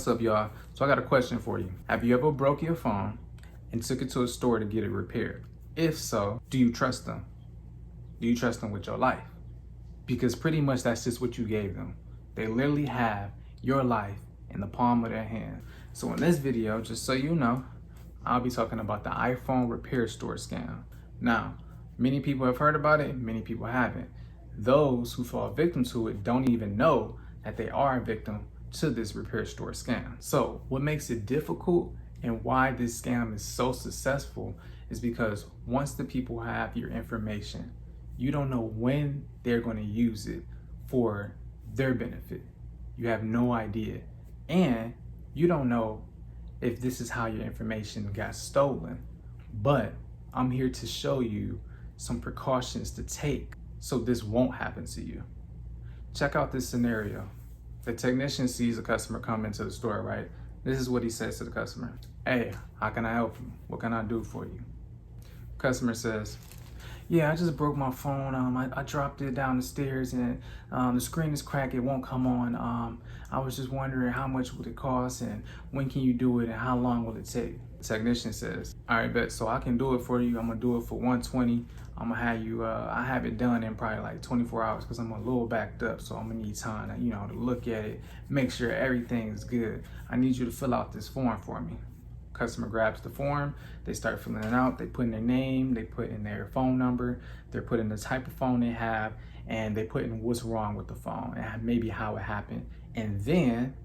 What's up, y'all? So I got a question for you. Have you ever broke your phone and took it to a store to get it repaired? If so, do you trust them? Do you trust them with your life? Because pretty much that's just what you gave them. They literally have your life in the palm of their hand. So in this video, just so you know, I'll be talking about the iPhone repair store scam. Now, many people have heard about it, many people haven't. Those who fall victim to it don't even know that they are a victim to this repair store scam. So what makes it difficult and why this scam is so successful is because once the people have your information, you don't know when they're going to use it for their benefit. You have no idea. And you don't know if this is how your information got stolen. But I'm here to show you some precautions to take so this won't happen to you. Check out this scenario. The technician sees a customer come into the store, right? This is what he says to the customer. Hey, how can I help you? What can I do for you? Customer says, yeah, I just broke my phone. I dropped it down the stairs and the screen is cracked. It won't come on. I was just wondering how much would it cost and when can you do it and how long will it take? The technician says, all right, bet. So I can do it for you. I'm gonna do it for $120. I'm gonna have you, I have it done in probably like 24 hours because I'm a little backed up. So I'm gonna need time to, to look at it, make sure everything is good. I need you to fill out this form for me. Customer grabs the form, they start filling it out, they put in their name, they put in their phone number, they're putting the type of phone they have, and they put in what's wrong with the phone and maybe how it happened, and then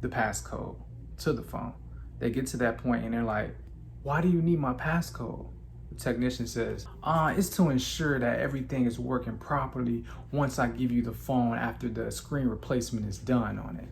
the passcode to the phone. They get to that point and they're like, why do you need my passcode? The technician says, it's to ensure that everything is working properly once I give you the phone after the screen replacement is done on it.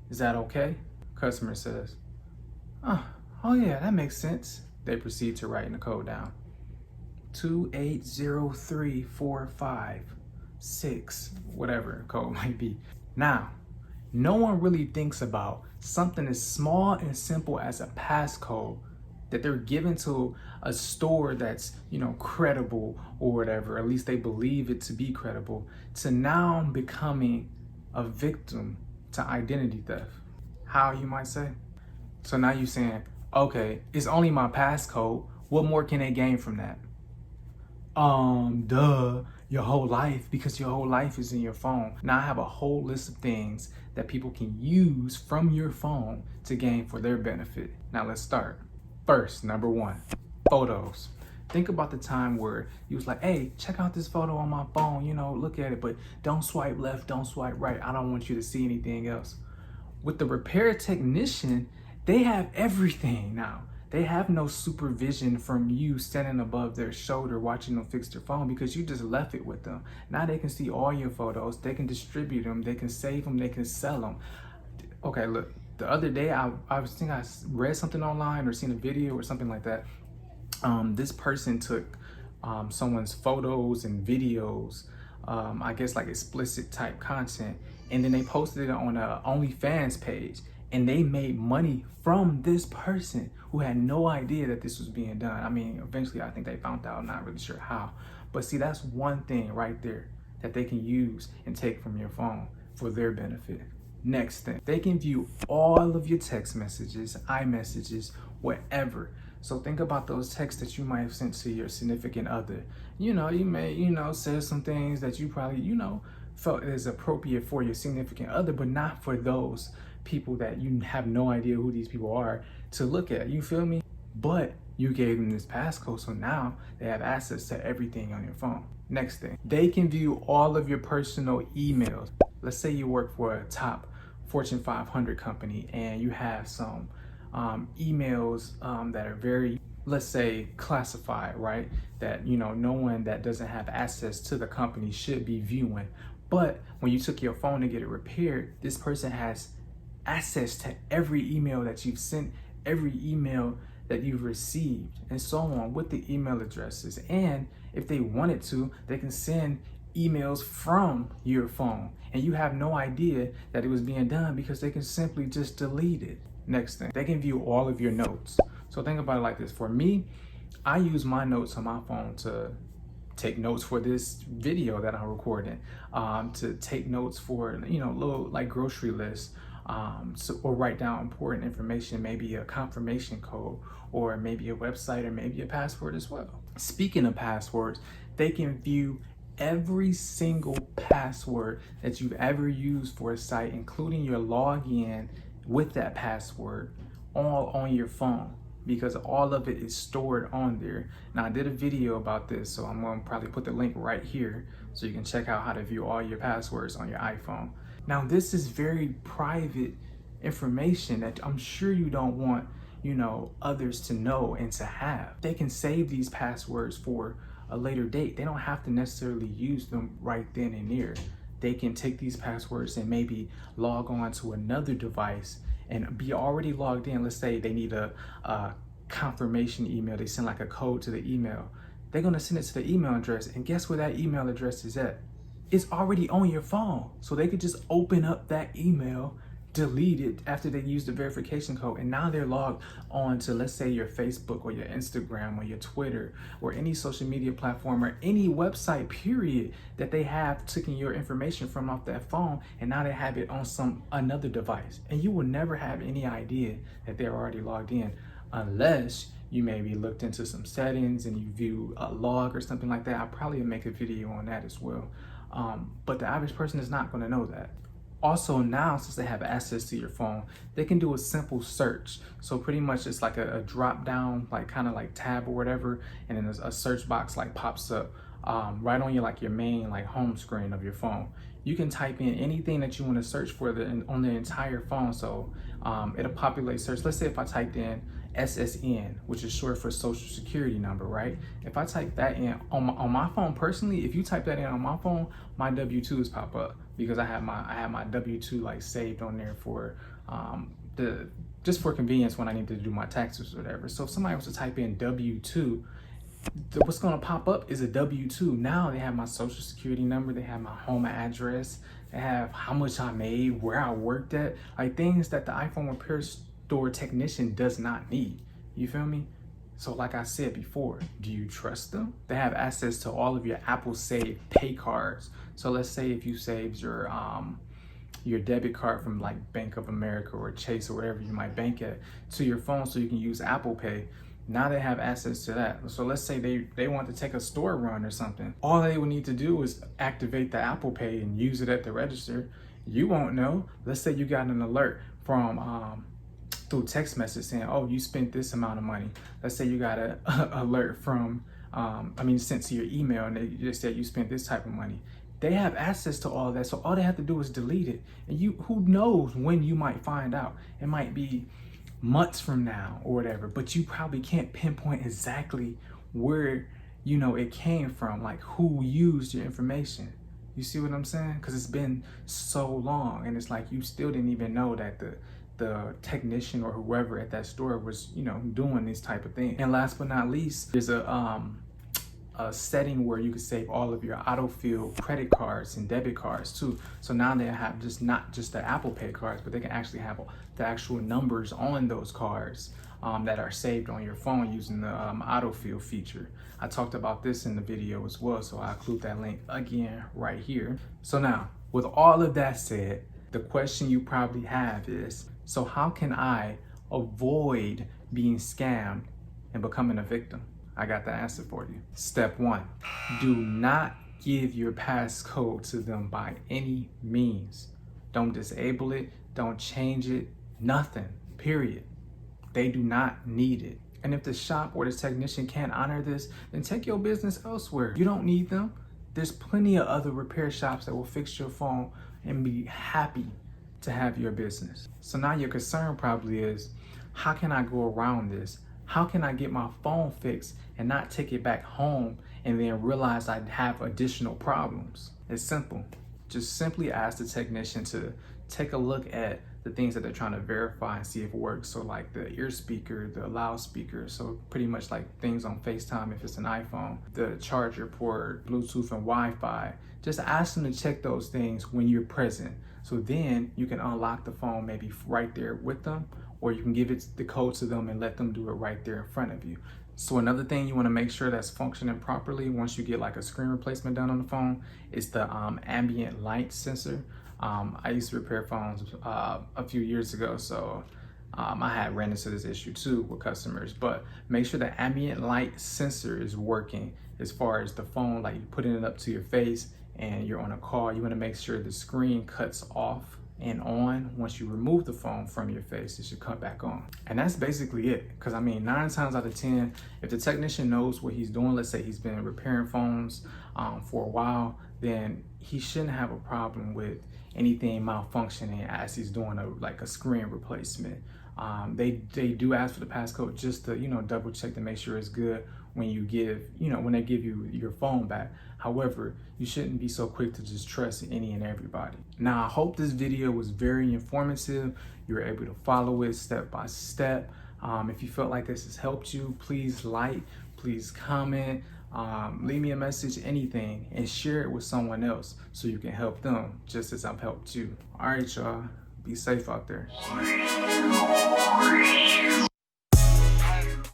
Is that okay? Customer says, oh yeah, that makes sense. They proceed to write in the code down. 2803456, whatever the code might be. Now, no one really thinks about something as small and simple as a passcode that they're given to a store that's, credible or whatever, at least they believe it to be credible, to now becoming a victim to identity theft. How, you might say? So now you're saying, okay, it's only my passcode. What more can they gain from that? Your whole life, because your whole life is in your phone. Now I have a whole list of things that people can use from your phone to gain for their benefit. Now let's start. First, number one, photos. Think about the time where you was like, hey, check out this photo on my phone, look at it, but don't swipe left, don't swipe right. I don't want you to see anything else. With the repair technician, they have everything now. They have no supervision from you standing above their shoulder watching them fix their phone because you just left it with them. Now they can see all your photos, they can distribute them, they can save them, they can sell them. Okay, look, the other day I think I read something online or seen a video or something like that. This person took someone's photos and videos, I guess like explicit type content, and then they posted it on a OnlyFans page. And they made money from this person who had no idea that this was being done. I mean, eventually I think they found out, not really sure how. But see, that's one thing right there that they can use and take from your phone for their benefit. Next thing, they can view all of your text messages, iMessages, whatever. So think about those texts that you might have sent to your significant other. You may, say some things that you probably, felt is appropriate for your significant other, but not for those people that you have no idea who these people are to look at. You feel me? But you gave them this passcode, so now they have access to everything on your phone. Next thing, they can view all of your personal emails. Let's say you work for a top Fortune 500 company and you have some emails that are very, let's say, classified, right? That, no one that doesn't have access to the company should be viewing. But when you took your phone to get it repaired, this person has access to every email that you've sent, every email that you've received, and so on with the email addresses. And if they wanted to, they can send emails from your phone and you have no idea that it was being done because they can simply just delete it. Next thing, they can view all of your notes. So think about it like this. For me, I use my notes on my phone to take notes for this video that I'm recording, to take notes for, little like grocery lists, or write down important information, maybe a confirmation code, or maybe a website, or maybe a password as well. Speaking of passwords, they can view every single password that you've ever used for a site, including your login with that password, all on your phone, because all of it is stored on there. Now, I did a video about this, so I'm going to probably put the link right here so you can check out how to view all your passwords on your iPhone. Now, this is very private information that I'm sure you don't want, others to know and to have. They can save these passwords for a later date. They don't have to necessarily use them right then and there. They can take these passwords and maybe log on to another device and be already logged in. Let's say they need a confirmation email. They send like a code to the email. They're gonna send it to the email address, and guess where that email address is at? It's already on your phone. So they could just open up that email, delete it after they use the verification code, and now they're logged on to, let's say, your Facebook or your Instagram or your Twitter or any social media platform or any website period that they have taken your information from off that phone, and now they have it on another device, and you will never have any idea that they're already logged in, unless you maybe looked into some settings and you view a log or something like that. I'll probably make a video on that as well, but the average person is not going to know that. Also, now, since they have access to your phone, they can do a simple search. So pretty much it's like a drop down, like kind of like tab or whatever, and then a search box like pops up right on your main home screen of your phone. You can type in anything that you want to search for on the entire phone. So it'll populate search. Let's say if I typed in SSN, which is short for social security number, right? If I type that in on my phone personally, if you type that in on my phone, my W-2s pop up, because I have my W-2 saved on there for just for convenience when I need to do my taxes or whatever. So if somebody was to type in W-2, what's going to pop up is a W-2. Now they have my social security number, they have my home address, they have how much I made, where I worked at, things that the iPhone repair store technician does not need. You feel me? So like I said before, do you trust them? They have access to all of your Apple Save pay cards. So let's say if you saved your debit card from Bank of America or Chase or wherever you might bank at to your phone so you can use Apple Pay. Now they have access to that. So let's say they want to take a store run or something. All they would need to do is activate the Apple Pay and use it at the register. You won't know. Let's say you got an alert from through text message saying, oh, you spent this amount of money. Let's say you got an alert from, sent to your email, and they just said you spent this type of money. They have access to all of that. So all they have to do is delete it. And who knows when you might find out. It might be months from now or whatever, but you probably can't pinpoint exactly where, it came from, who used your information. You see what I'm saying? Because it's been so long, and it's you still didn't even know that the technician or whoever at that store was, doing this type of thing. And last but not least, there's a setting where you can save all of your autofill credit cards and debit cards too. So now they have not just the Apple Pay cards, but they can actually have the actual numbers on those cards that are saved on your phone using the autofill feature. I talked about this in the video as well, so I'll include that link again right here. So now, with all of that said, the question you probably have is, so how can I avoid being scammed and becoming a victim? I got the answer for you. Step 1, do not give your passcode to them by any means. Don't disable it, don't change it, nothing, period. They do not need it. And if the shop or the technician can't honor this, then take your business elsewhere. You don't need them. There's plenty of other repair shops that will fix your phone and be happy to have your business. So now your concern probably is, how can I go around this? How can I get my phone fixed and not take it back home and then realize I have additional problems? It's simple. Just simply ask the technician to take a look at the things that they're trying to verify and see if it works. So the ear speaker, the loudspeaker, so pretty much things on FaceTime if it's an iPhone, the charger port, Bluetooth and Wi-Fi. Just ask them to check those things when you're present. So then you can unlock the phone maybe right there with them, or you can give the code to them and let them do it right there in front of you. So another thing you want to make sure that's functioning properly once you get a screen replacement done on the phone is the ambient light sensor. I used to repair phones a few years ago, so I had ran into this issue too with customers. But make sure the ambient light sensor is working as far as the phone, like you putting it up to your face and you're on a call. You want to make sure the screen cuts off and on. Once you remove the phone from your face, it should come back on. And that's basically it. Because I mean, 9 times out of 10, if the technician knows what he's doing, let's say he's been repairing phones for a while, then he shouldn't have a problem with anything malfunctioning as he's doing a screen replacement. They do ask for the passcode just to double check to make sure it's good when you give when they give you your phone back. However, you shouldn't be so quick to just trust any and everybody. Now, I hope this video was very informative. You were able to follow it step by step. If you felt like this has helped you, please like, please comment, leave me a message, anything, and share it with someone else so you can help them just as I've helped you. All right, y'all, be safe out there.